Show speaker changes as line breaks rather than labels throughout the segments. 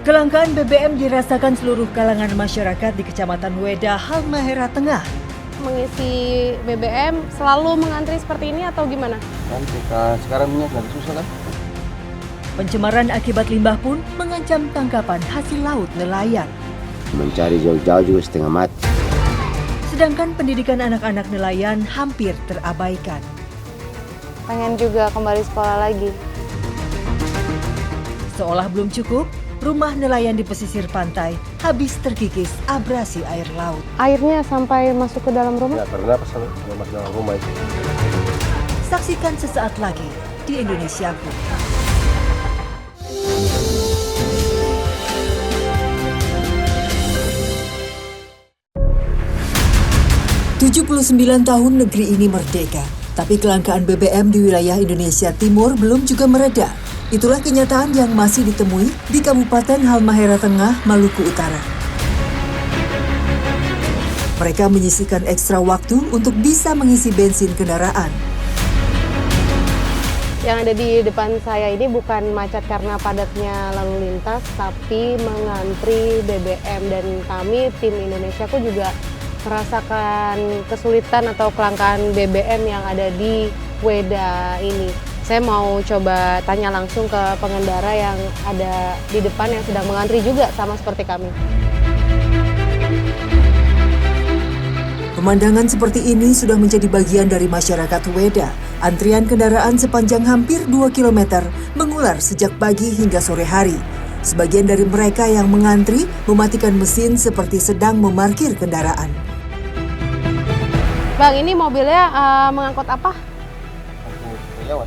Kelangkaan BBM dirasakan seluruh kalangan masyarakat di Kecamatan Weda, Halmahera Tengah.
Mengisi BBM selalu mengantri seperti ini atau gimana?
Nanti sekarang minyak lagi susah kan?
Pencemaran akibat limbah pun mengancam tangkapan hasil laut nelayan.
Mencari jauh-jauh juga setengah mati.
Sedangkan pendidikan anak-anak nelayan hampir terabaikan.
Pengen juga kembali sekolah lagi.
Seolah belum cukup, rumah nelayan di pesisir pantai habis terkikis abrasi air laut.
Airnya sampai masuk ke dalam rumah?
Ya karena apa salah masuk dalam rumah itu.
Saksikan sesaat lagi di Indonesiaku. "79 tahun negeri ini merdeka, tapi kelangkaan BBM di wilayah Indonesia Timur belum juga mereda. Itulah kenyataan yang masih ditemui di Kabupaten Halmahera Tengah, Maluku Utara. Mereka menyisihkan ekstra waktu untuk bisa mengisi bensin kendaraan.
Yang ada di depan saya ini bukan macet karena padatnya lalu lintas, tapi mengantri BBM. Dan kami, tim Indonesiaku juga merasakan kesulitan atau kelangkaan BBM yang ada di Weda ini. Saya mau coba tanya langsung ke pengendara yang ada di depan yang sedang mengantri juga sama seperti kami.
Pemandangan seperti ini sudah menjadi bagian dari masyarakat Weda. Antrian kendaraan sepanjang hampir 2 km mengular sejak pagi hingga sore hari. Sebagian dari mereka yang mengantri mematikan mesin seperti sedang memarkir kendaraan.
Bang, ini mobilnya mengangkut apa?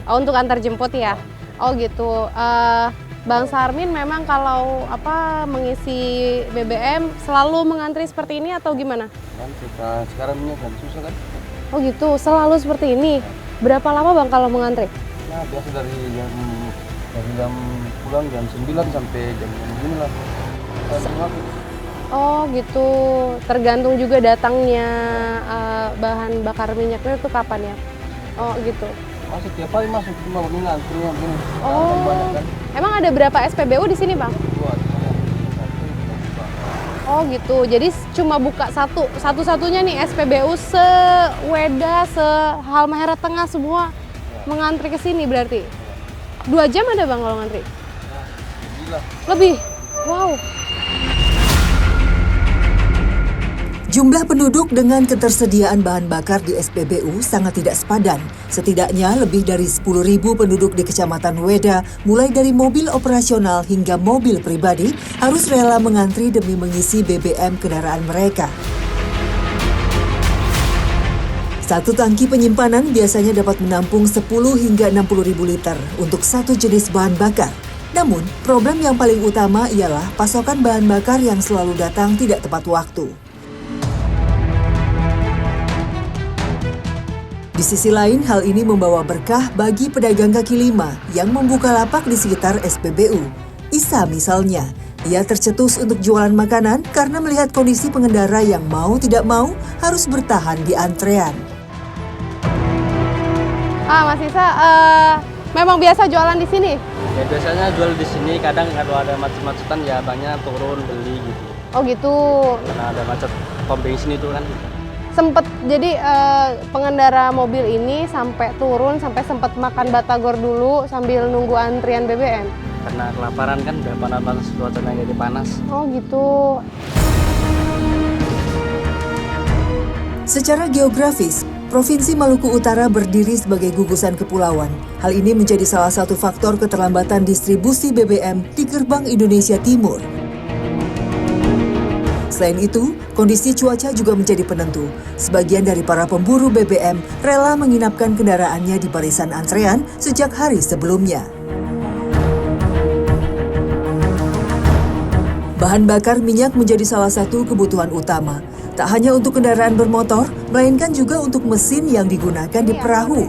Oh, untuk antar jemput ya? Oh gitu. Bang Sarmin memang kalau mengisi BBM selalu mengantri seperti ini atau gimana?
Nanti sekarang minyak lagi susah kan?
Oh gitu, selalu seperti ini. Berapa lama Bang kalau mengantri?
Ya biasa dari jam pulang jam 9 sampai jam 9 lah.
Oh gitu, tergantung juga datangnya bahan bakar minyaknya itu kapan ya? Oh gitu.
Masuk tiap hari masuk cuma ngantri begini.
Oh,
Banyak kan?
emang ada berapa SPBU di sini Bang? Oh gitu, jadi cuma buka satu-satunya nih SPBU se-Weda, se-Halmahera Tengah semua mengantri ke sini berarti? 2 jam ada Bang kalau ngantri? Lebih? Wow.
Jumlah penduduk dengan ketersediaan bahan bakar di SPBU sangat tidak sepadan. Setidaknya lebih dari 10.000 penduduk di Kecamatan Weda, mulai dari mobil operasional hingga mobil pribadi, harus rela mengantri demi mengisi BBM kendaraan mereka. Satu tangki penyimpanan biasanya dapat menampung 10 hingga 60.000 liter untuk satu jenis bahan bakar. Namun, problem yang paling utama ialah pasokan bahan bakar yang selalu datang tidak tepat waktu. Di sisi lain, hal ini membawa berkah bagi pedagang kaki lima yang membuka lapak di sekitar SPBU. Isa misalnya, ia tercetus untuk jualan makanan karena melihat kondisi pengendara yang mau tidak mau harus bertahan di antrean.
Mas Isa, memang biasa jualan di sini?
Ya biasanya jual di sini, kadang kalau ada macet-macetan ya banyak turun beli gitu.
Oh gitu.
Karena ada macet pom bensin itu kan.
Sempet jadi pengendara mobil ini sampai turun, sampai sempat makan batagor dulu sambil nunggu antrian BBM.
Karena kelaparan kan udah panas-panas, cuacanya jadi panas.
Oh gitu.
Secara geografis, Provinsi Maluku Utara berdiri sebagai gugusan kepulauan. Hal ini menjadi salah satu faktor keterlambatan distribusi BBM di gerbang Indonesia Timur. Selain itu, kondisi cuaca juga menjadi penentu. Sebagian dari para pemburu BBM rela menginapkan kendaraannya di barisan antrean sejak hari sebelumnya. Bahan bakar minyak menjadi salah satu kebutuhan utama. Tak hanya untuk kendaraan bermotor, melainkan juga untuk mesin yang digunakan di perahu.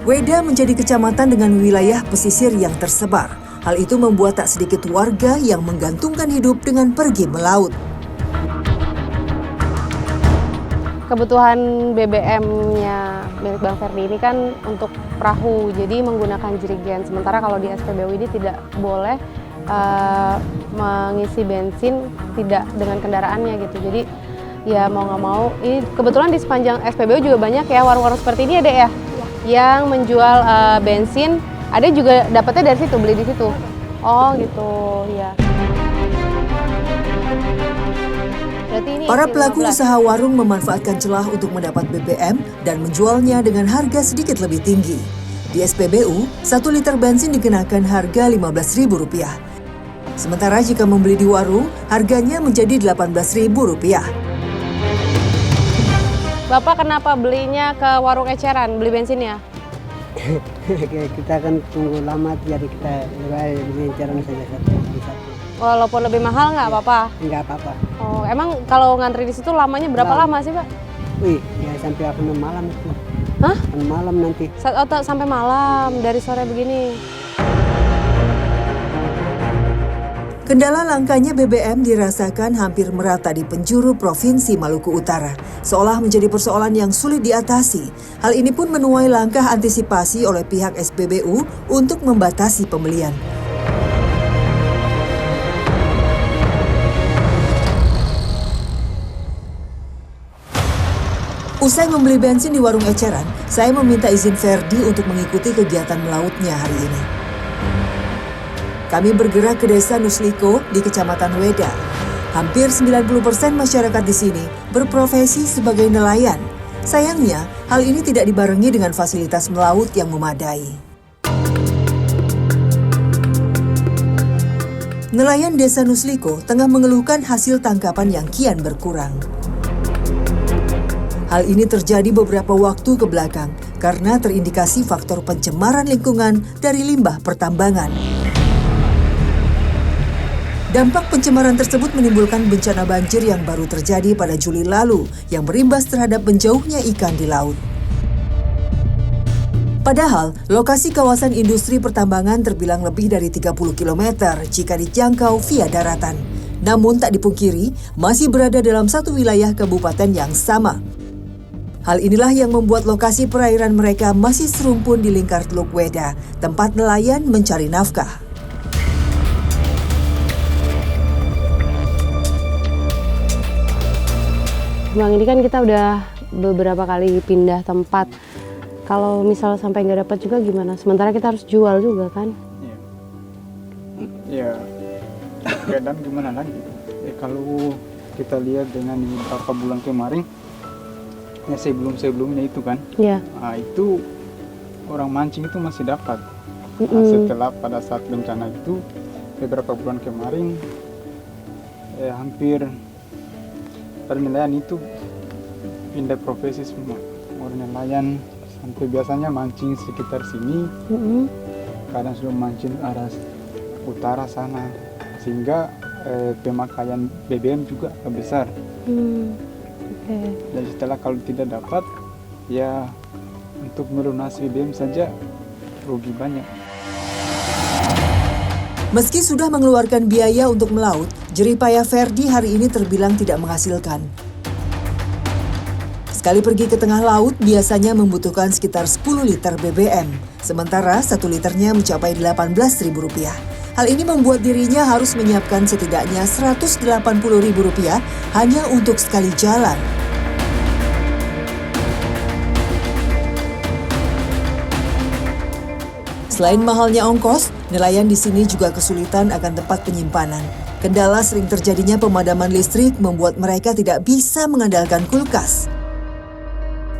Weda menjadi kecamatan dengan wilayah pesisir yang tersebar. Hal itu membuat tak sedikit warga yang menggantungkan hidup dengan pergi melaut.
Kebutuhan BBM-nya milik Bang Ferdi ini kan untuk perahu, jadi menggunakan jerigen. Sementara kalau di SPBU ini tidak boleh mengisi bensin tidak dengan kendaraannya gitu. Jadi ya mau nggak mau, ini kebetulan di sepanjang SPBU juga banyak ya warung-warung seperti ini ada ya, yang menjual bensin. Ada juga dapatnya dari situ, beli di situ. Oh gitu, ya. Berarti ini
Para
isi
pelaku
15.
usaha warung memanfaatkan celah untuk mendapat BBM dan menjualnya dengan harga sedikit lebih tinggi. Di SPBU, 1 liter bensin dikenakan harga Rp15.000. Sementara jika membeli di warung, harganya menjadi Rp18.000.
Bapak kenapa belinya ke warung eceran, beli bensinnya?
Kita kan tunggu lama, jadi kita beli eceran saja satu.
Walaupun lebih mahal nggak apa-apa?
Enggak apa-apa.
Oh, emang kalau ngantri di situ lamanya berapa lama sih, Pak?
Wih, ya sampai 6 malam itu.
Hah?
6 malam nanti.
Sampai malam, dari sore begini.
Kendala langkanya BBM dirasakan hampir merata di penjuru Provinsi Maluku Utara, seolah menjadi persoalan yang sulit diatasi. Hal ini pun menuai langkah antisipasi oleh pihak SPBU untuk membatasi pembelian. Usai membeli bensin di warung eceran, saya meminta izin Ferdi untuk mengikuti kegiatan melautnya hari ini. Kami bergerak ke desa Nusliko di Kecamatan Weda. Hampir 90% masyarakat di sini berprofesi sebagai nelayan. Sayangnya, hal ini tidak dibarengi dengan fasilitas melaut yang memadai. Nelayan desa Nusliko tengah mengeluhkan hasil tangkapan yang kian berkurang. Hal ini terjadi beberapa waktu ke belakang karena terindikasi faktor pencemaran lingkungan dari limbah pertambangan. Dampak pencemaran tersebut menimbulkan bencana banjir yang baru terjadi pada Juli lalu yang berimbas terhadap menjauhnya ikan di laut. Padahal, lokasi kawasan industri pertambangan terbilang lebih dari 30 km jika dijangkau via daratan. Namun tak dipungkiri, masih berada dalam satu wilayah kabupaten yang sama. Hal inilah yang membuat lokasi perairan mereka masih serumpun di lingkar Teluk Weda, tempat nelayan mencari nafkah.
Bang, ini kan kita udah beberapa kali pindah tempat. Kalau misal sampai nggak dapat juga gimana? Sementara kita harus jual juga kan?
Ya, kadang gimana lagi? Kalau kita lihat dengan beberapa bulan kemarin, ya sebelumnya itu kan,
Iya.
nah, itu orang mancing itu masih dapat. Nah, setelah pada saat bencana itu beberapa bulan kemarin, hampir para nelayan itu pindah profesi semua. Orang nelayan sampai biasanya mancing sekitar sini, kadang sudah mancing arah utara sana, sehingga pemakaian BBM juga besar. Dan setelah kalau tidak dapat, ya untuk melunasi BBM saja rugi banyak.
Meski sudah mengeluarkan biaya untuk melaut, jerih payah Ferdi hari ini terbilang tidak menghasilkan. Sekali pergi ke tengah laut biasanya membutuhkan sekitar 10 liter BBM, sementara 1 liternya mencapai Rp18.000. Hal ini membuat dirinya harus menyiapkan setidaknya Rp180.000 hanya untuk sekali jalan. Selain mahalnya ongkos, nelayan di sini juga kesulitan akan tempat penyimpanan. Kendala sering terjadinya pemadaman listrik membuat mereka tidak bisa mengandalkan kulkas.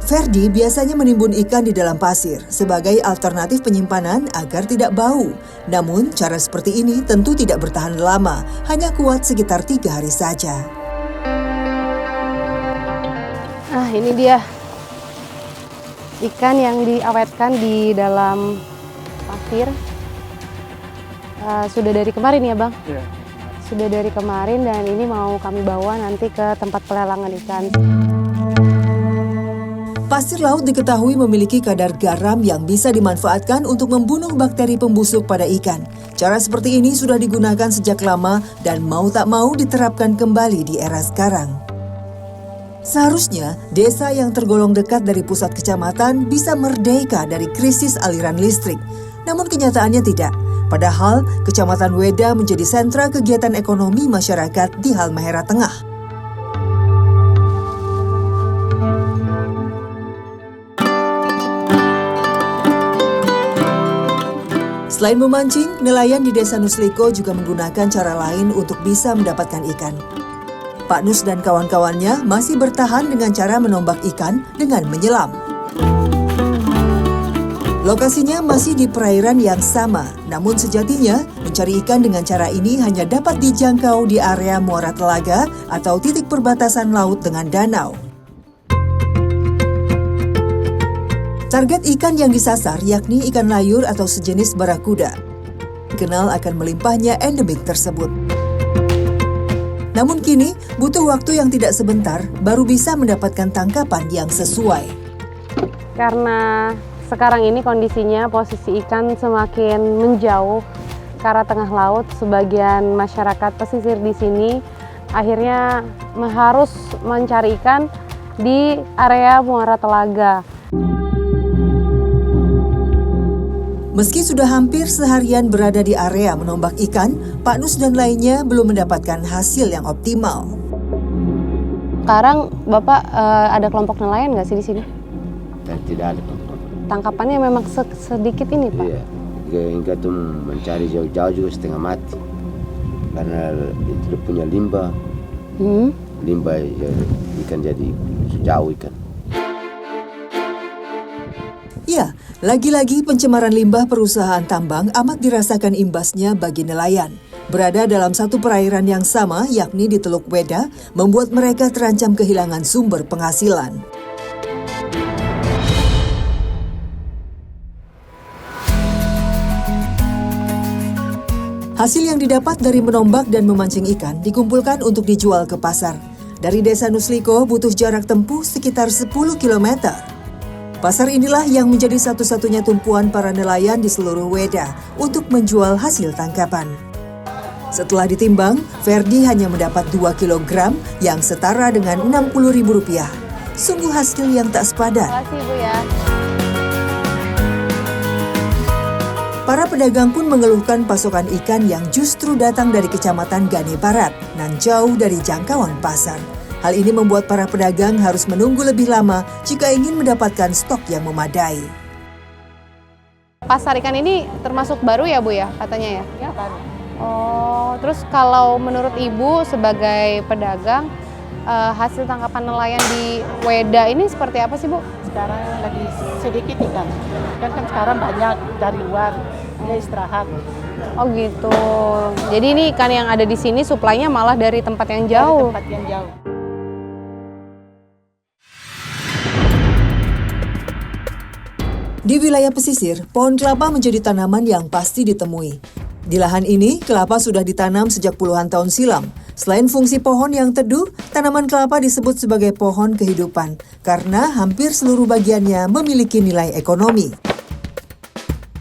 Ferdi biasanya menimbun ikan di dalam pasir sebagai alternatif penyimpanan agar tidak bau. Namun cara seperti ini tentu tidak bertahan lama, hanya kuat sekitar 3 hari saja.
Ah, ini dia ikan yang diawetkan di dalam pasir. Sudah dari kemarin ya, Bang?
Ya.
Sudah dari kemarin dan ini mau kami bawa nanti ke tempat pelelangan ikan.
Pasir laut diketahui memiliki kadar garam yang bisa dimanfaatkan untuk membunuh bakteri pembusuk pada ikan. Cara seperti ini sudah digunakan sejak lama dan mau tak mau diterapkan kembali di era sekarang. Seharusnya, desa yang tergolong dekat dari pusat kecamatan bisa merdeka dari krisis aliran listrik. Namun kenyataannya tidak. Padahal, Kecamatan Weda menjadi sentra kegiatan ekonomi masyarakat di Halmahera Tengah. Selain memancing, nelayan di Desa Nusliko juga menggunakan cara lain untuk bisa mendapatkan ikan. Pak Nus dan kawan-kawannya masih bertahan dengan cara menombak ikan dengan menyelam. Lokasinya masih di perairan yang sama, namun sejatinya mencari ikan dengan cara ini hanya dapat dijangkau di area Muara Telaga atau titik perbatasan laut dengan danau. Target ikan yang disasar yakni ikan layur atau sejenis barakuda. Dikenal akan melimpahnya endemik tersebut. Namun kini butuh waktu yang tidak sebentar baru bisa mendapatkan tangkapan yang sesuai.
Karena sekarang ini kondisinya posisi ikan semakin menjauh ke arah tengah laut, sebagian masyarakat pesisir di sini akhirnya harus mencari ikan di area Muara Telaga.
Meski sudah hampir seharian berada di area menombak ikan, Pak Nus dan lainnya belum mendapatkan hasil yang optimal.
Sekarang Bapak ada kelompok nelayan nggak sih di sini?
Dan tidak ada.
Tangkapannya memang sedikit ini, Pak?
Iya, hingga tuh mencari jauh-jauh juga setengah mati. Karena itu punya limbah. Limbah ya, ikan jadi jauh ikan.
Ya, lagi-lagi pencemaran limbah perusahaan tambang amat dirasakan imbasnya bagi nelayan. Berada dalam satu perairan yang sama, yakni di Teluk Weda, membuat mereka terancam kehilangan sumber penghasilan. Hasil yang didapat dari menombak dan memancing ikan dikumpulkan untuk dijual ke pasar. Dari Desa Nusliko butuh jarak tempuh sekitar 10 km. Pasar inilah yang menjadi satu-satunya tumpuan para nelayan di seluruh Weda untuk menjual hasil tangkapan. Setelah ditimbang, Ferdi hanya mendapat 2 kg yang setara dengan Rp60.000. Sungguh hasil yang tak sepadan.
Terima kasih, Bu ya.
Para pedagang pun mengeluhkan pasokan ikan yang justru datang dari Kecamatan Gane Barat dan jauh dari jangkauan pasar. Hal ini membuat para pedagang harus menunggu lebih lama jika ingin mendapatkan stok yang memadai.
Pasar ikan ini termasuk baru ya, Bu ya, katanya ya?
Ya, baru.
Oh, terus kalau menurut Ibu sebagai pedagang, hasil tangkapan nelayan di Weda ini seperti apa sih, Bu?
Sekarang lagi sedikit ikan. Kan sekarang banyak dari luar, dia istirahat.
Oh gitu. Jadi ini ikan yang ada di sini suplainya malah dari tempat yang jauh.
Dari tempat yang jauh.
Di wilayah pesisir, pohon kelapa menjadi tanaman yang pasti ditemui. Di lahan ini, kelapa sudah ditanam sejak puluhan tahun silam. Selain fungsi pohon yang teduh, tanaman kelapa disebut sebagai pohon kehidupan karena hampir seluruh bagiannya memiliki nilai ekonomi.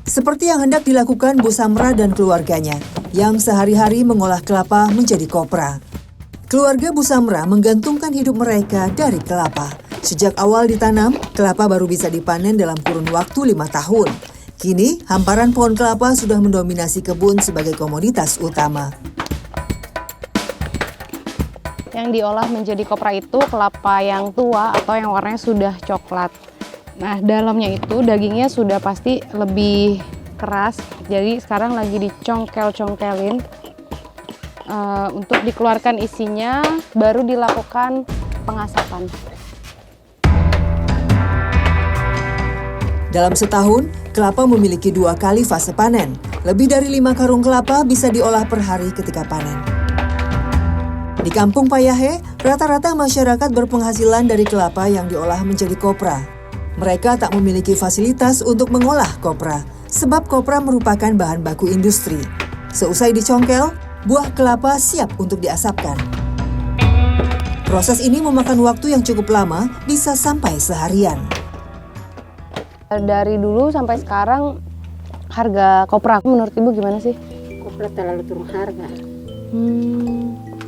Seperti yang hendak dilakukan Bu Samra dan keluarganya, yang sehari-hari mengolah kelapa menjadi kopra. Keluarga Bu Samra menggantungkan hidup mereka dari kelapa. Sejak awal ditanam, kelapa baru bisa dipanen dalam kurun waktu 5 tahun. Kini, hamparan pohon kelapa sudah mendominasi kebun sebagai komoditas utama.
Yang diolah menjadi kopra itu kelapa yang tua atau yang warnanya sudah coklat. Nah, dalamnya itu dagingnya sudah pasti lebih keras. Jadi sekarang lagi dicongkel-congkelin untuk dikeluarkan isinya, baru dilakukan pengasapan.
Dalam setahun, kelapa memiliki 2 kali fase panen. Lebih dari 5 karung kelapa bisa diolah per hari ketika panen. Di Kampung Payahe, rata-rata masyarakat berpenghasilan dari kelapa yang diolah menjadi kopra. Mereka tak memiliki fasilitas untuk mengolah kopra, sebab kopra merupakan bahan baku industri. Seusai dicongkel, buah kelapa siap untuk diasapkan. Proses ini memakan waktu yang cukup lama, bisa sampai seharian.
Dari dulu sampai sekarang, harga kopra menurut Ibu gimana sih?
Kopra terlalu turun harga.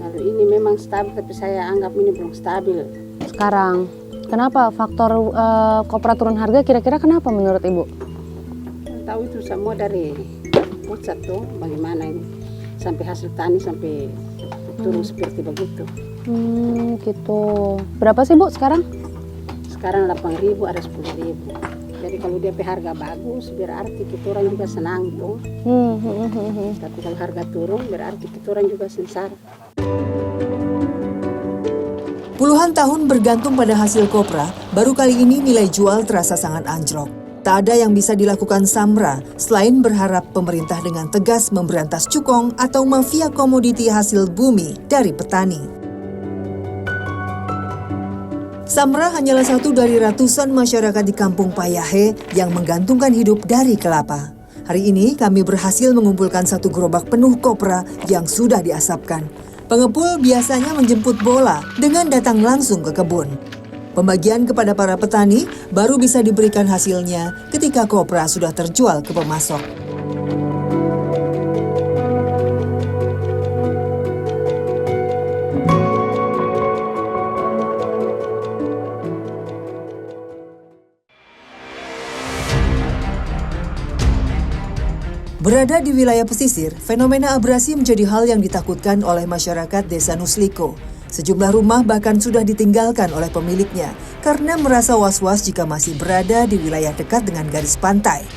Lalu ini memang stabil, tapi saya anggap ini belum stabil.
Sekarang, kenapa faktor kopra turun harga kira-kira kenapa menurut Ibu?
Tahu itu semua dari pusat tuh bagaimana ini sampai hasil tani sampai turun seperti begitu.
Gitu. Berapa sih Bu sekarang?
Sekarang 8.000 ada 10.000. Jadi kalau DP harga bagus berarti kita orang juga senang tuh. Tapi kalau harga turun berarti kita orang juga sengsara.
Puluhan tahun bergantung pada hasil kopra, baru kali ini nilai jual terasa sangat anjlok. Tak ada yang bisa dilakukan Samra selain berharap pemerintah dengan tegas memberantas cukong atau mafia komoditi hasil bumi dari petani. Samra hanyalah satu dari ratusan masyarakat di Kampung Payahe yang menggantungkan hidup dari kelapa. Hari ini kami berhasil mengumpulkan satu gerobak penuh kopra yang sudah diasapkan. Pengepul biasanya menjemput bola dengan datang langsung ke kebun. Pembagian kepada para petani baru bisa diberikan hasilnya ketika kopra sudah terjual ke pemasok. Berada di wilayah pesisir, fenomena abrasi menjadi hal yang ditakutkan oleh masyarakat Desa Nusliko. Sejumlah rumah bahkan sudah ditinggalkan oleh pemiliknya karena merasa was-was jika masih berada di wilayah dekat dengan garis pantai.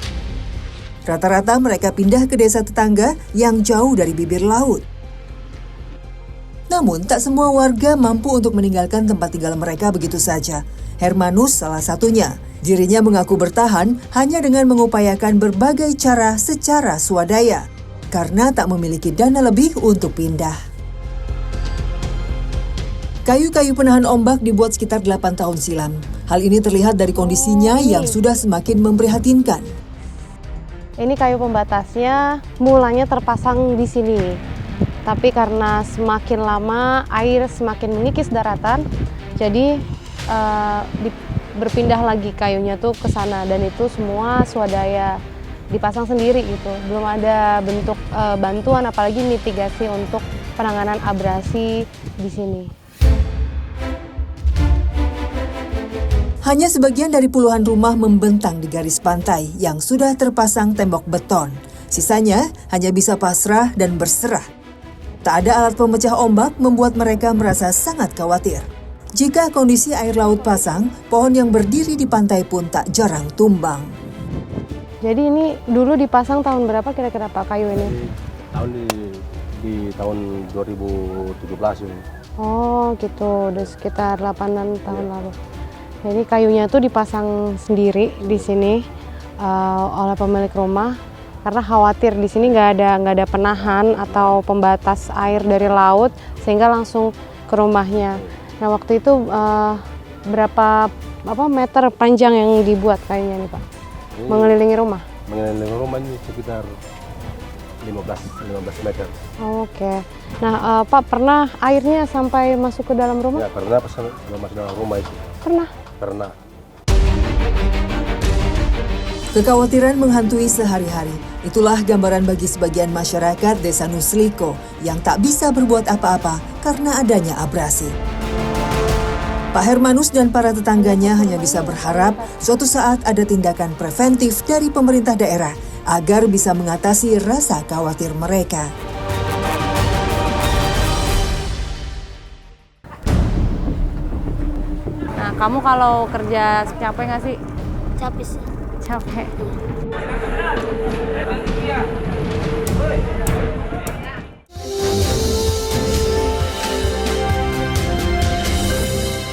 Rata-rata mereka pindah ke desa tetangga yang jauh dari bibir laut. Namun, tak semua warga mampu untuk meninggalkan tempat tinggal mereka begitu saja. Hermanus salah satunya. Dirinya mengaku bertahan hanya dengan mengupayakan berbagai cara secara swadaya karena tak memiliki dana lebih untuk pindah. Kayu-kayu penahan ombak dibuat sekitar 8 tahun silam. Hal ini terlihat dari kondisinya yang sudah semakin memprihatinkan.
Ini kayu pembatasnya mulanya terpasang di sini. Tapi karena semakin lama air semakin mengikis daratan, jadi berpindah lagi kayunya tuh ke sana dan itu semua swadaya dipasang sendiri gitu. Belum ada bentuk bantuan apalagi mitigasi untuk penanganan abrasi di sini.
Hanya sebagian dari puluhan rumah membentang di garis pantai yang sudah terpasang tembok beton. Sisanya hanya bisa pasrah dan berserah. Tak ada alat pemecah ombak membuat mereka merasa sangat khawatir. Jika kondisi air laut pasang, pohon yang berdiri di pantai pun tak jarang tumbang.
Jadi ini dulu dipasang tahun berapa kira-kira Pak kayu ini?
Di tahun 2017 ini.
Oh gitu, udah sekitar 8 tahun lalu. Jadi kayunya tuh dipasang sendiri di sini oleh pemilik rumah karena khawatir di sini nggak ada penahan atau pembatas air dari laut sehingga langsung ke rumahnya. Nah waktu itu berapa meter panjang yang dibuat kayunya nih Pak? Mengelilingi rumah?
Mengelilingi rumah ini sekitar 15 meter.
Oh, oke. Nah Pak pernah airnya sampai masuk ke dalam rumah?
Ya pernah masuk dalam rumah itu. Pernah.
Kekhawatiran menghantui sehari-hari. Itulah gambaran bagi sebagian masyarakat Desa Nusliko yang tak bisa berbuat apa-apa karena adanya abrasi. Pak Hermanus dan para tetangganya hanya bisa berharap suatu saat ada tindakan preventif dari pemerintah daerah agar bisa mengatasi rasa khawatir mereka.
Nah, kamu kalau kerja capek nggak sih?
Capek sih.
Capek.